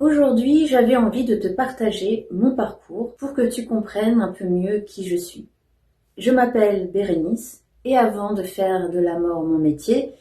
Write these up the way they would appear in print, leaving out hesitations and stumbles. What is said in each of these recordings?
Aujourd'hui, j'avais envie de te partager mon parcours pour que tu comprennes un peu mieux qui je suis. Je m'appelle Bérénice et avant de faire de la mort mon métier,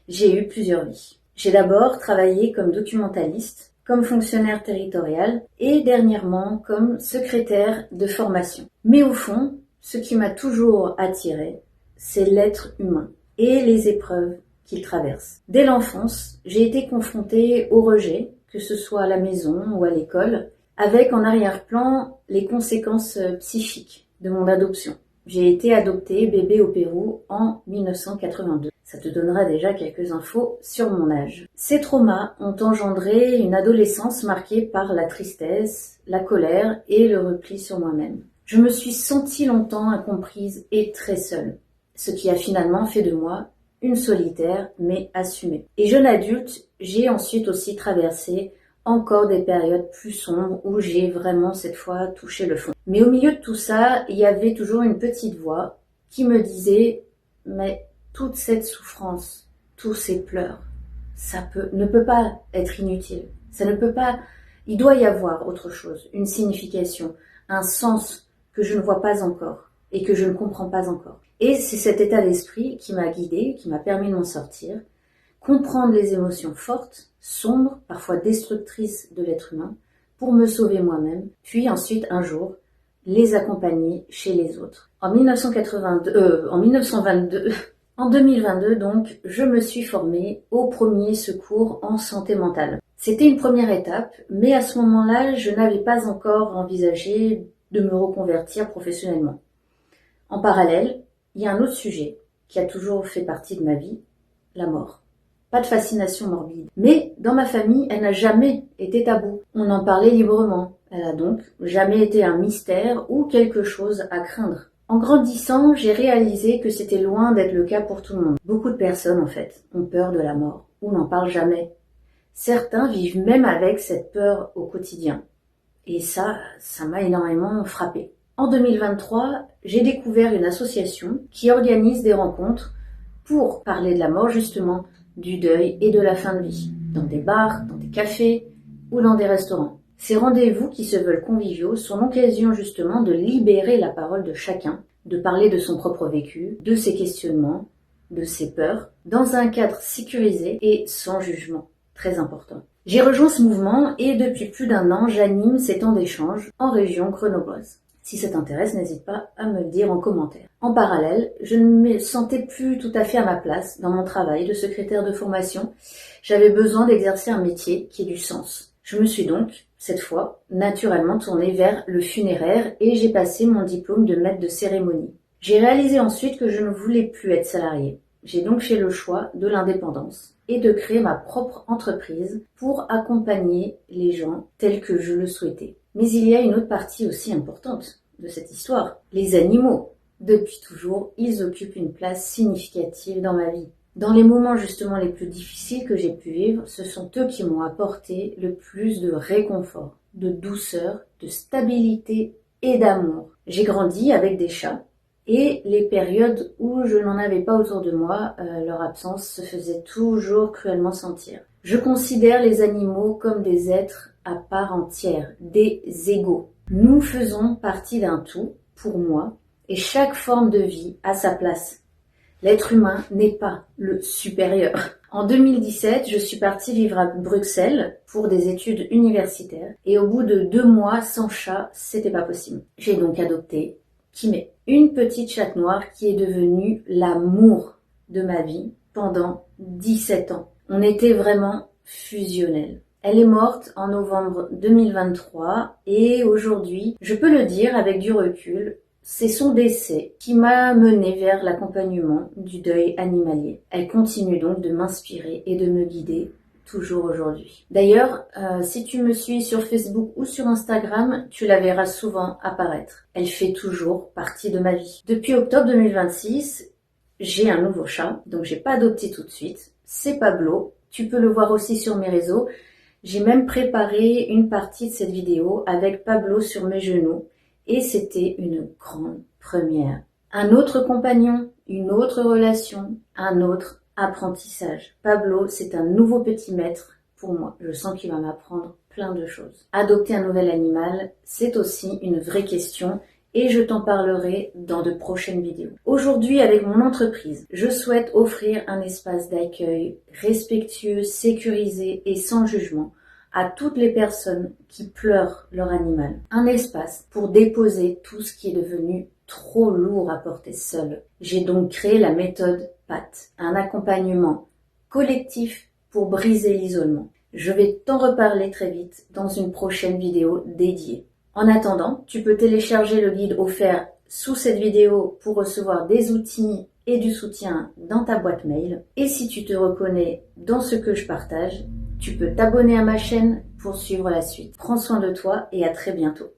j'ai eu plusieurs vies. J'ai d'abord travaillé comme documentaliste, comme fonctionnaire territorial et dernièrement comme secrétaire de formation. Mais au fond, ce qui m'a toujours attirée, c'est l'être humain et les épreuves qu'il traverse. Dès l'enfance, j'ai été confrontée au rejet, que ce soit à la maison ou à l'école, avec en arrière-plan les conséquences psychiques de mon adoption. J'ai été adoptée bébé au Pérou en 1982. Ça te donnera déjà quelques infos sur mon âge. Ces traumas ont engendré une adolescence marquée par la tristesse, la colère et le repli sur moi-même. Je me suis sentie longtemps incomprise et très seule, ce qui a finalement fait de moi une solitaire mais assumée. Et jeune adulte, j'ai ensuite aussi traversé encore des périodes plus sombres où j'ai vraiment cette fois touché le fond. Mais au milieu de tout ça, il y avait toujours une petite voix qui me disait « Mais toute cette souffrance, tous ces pleurs, ne peut pas être inutile. Ça ne peut pas... Il doit y avoir autre chose, une signification, un sens que je ne vois pas encore et que je ne comprends pas encore. » Et c'est cet état d'esprit qui m'a guidée, qui m'a permis de m'en sortir, comprendre les émotions fortes, sombres, parfois destructrices de l'être humain, pour me sauver moi-même, puis ensuite, un jour, les accompagner chez les autres. En 2022, donc, je me suis formée au premier secours en santé mentale. C'était une première étape, mais à ce moment-là, je n'avais pas encore envisagé de me reconvertir professionnellement. En parallèle, il y a un autre sujet qui a toujours fait partie de ma vie, la mort. Pas de fascination morbide. Mais dans ma famille, elle n'a jamais été taboue. On en parlait librement. Elle a donc jamais été un mystère ou quelque chose à craindre. En grandissant, j'ai réalisé que c'était loin d'être le cas pour tout le monde. Beaucoup de personnes, en fait, ont peur de la mort ou n'en parlent jamais. Certains vivent même avec cette peur au quotidien. Et ça m'a énormément frappée. En 2023, j'ai découvert une association qui organise des rencontres pour parler de la mort, justement, du deuil et de la fin de vie, dans des bars, dans des cafés ou dans des restaurants. Ces rendez-vous qui se veulent conviviaux sont l'occasion justement de libérer la parole de chacun, de parler de son propre vécu, de ses questionnements, de ses peurs, dans un cadre sécurisé et sans jugement, très important. J'ai rejoint ce mouvement et depuis plus d'1 an, j'anime ces temps d'échange en région grenobloise. Si ça t'intéresse, n'hésite pas à me le dire en commentaire. En parallèle, je ne me sentais plus tout à fait à ma place dans mon travail de secrétaire de formation. J'avais besoin d'exercer un métier qui ait du sens. Je me suis donc, cette fois, naturellement tournée vers le funéraire et j'ai passé mon diplôme de maître de cérémonie. J'ai réalisé ensuite que je ne voulais plus être salariée. J'ai donc fait le choix de l'indépendance et de créer ma propre entreprise pour accompagner les gens tels que je le souhaitais. Mais il y a une autre partie aussi importante de cette histoire, les animaux. Depuis toujours, ils occupent une place significative dans ma vie. Dans les moments justement les plus difficiles que j'ai pu vivre, ce sont eux qui m'ont apporté le plus de réconfort, de douceur, de stabilité et d'amour. J'ai grandi avec des chats et les périodes où je n'en avais pas autour de moi, leur absence se faisait toujours cruellement sentir. Je considère les animaux comme des êtres à part entière, des égaux. Nous faisons partie d'un tout, pour moi, et chaque forme de vie a sa place. L'être humain n'est pas le supérieur. En 2017, je suis partie vivre à Bruxelles pour des études universitaires, et au bout de 2 mois sans chat, c'était pas possible. J'ai donc adopté Kimé, une petite chatte noire qui est devenue l'amour de ma vie pendant 17 ans. On était vraiment fusionnels. Elle est morte en novembre 2023 et aujourd'hui, je peux le dire avec du recul, c'est son décès qui m'a menée vers l'accompagnement du deuil animalier. Elle continue donc de m'inspirer et de me guider toujours aujourd'hui. D'ailleurs, si tu me suis sur Facebook ou sur Instagram, tu la verras souvent apparaître. Elle fait toujours partie de ma vie. Depuis octobre 2026, j'ai un nouveau chat, donc j'ai pas adopté tout de suite. C'est Pablo. Tu peux le voir aussi sur mes réseaux. J'ai même préparé une partie de cette vidéo avec Pablo sur mes genoux et c'était une grande première. Un autre compagnon, une autre relation, un autre apprentissage. Pablo, c'est un nouveau petit maître pour moi. Je sens qu'il va m'apprendre plein de choses. Adopter un nouvel animal, c'est aussi une vraie question et je t'en parlerai dans de prochaines vidéos. Aujourd'hui, avec mon entreprise, je souhaite offrir un espace d'accueil respectueux, sécurisé et sans jugement à toutes les personnes qui pleurent leur animal. Un espace pour déposer tout ce qui est devenu trop lourd à porter seul. J'ai donc créé la méthode PAT, un accompagnement collectif pour briser l'isolement. Je vais t'en reparler très vite dans une prochaine vidéo dédiée. En attendant, tu peux télécharger le guide offert sous cette vidéo pour recevoir des outils et du soutien dans ta boîte mail. Et si tu te reconnais dans ce que je partage, tu peux t'abonner à ma chaîne pour suivre la suite. Prends soin de toi et à très bientôt.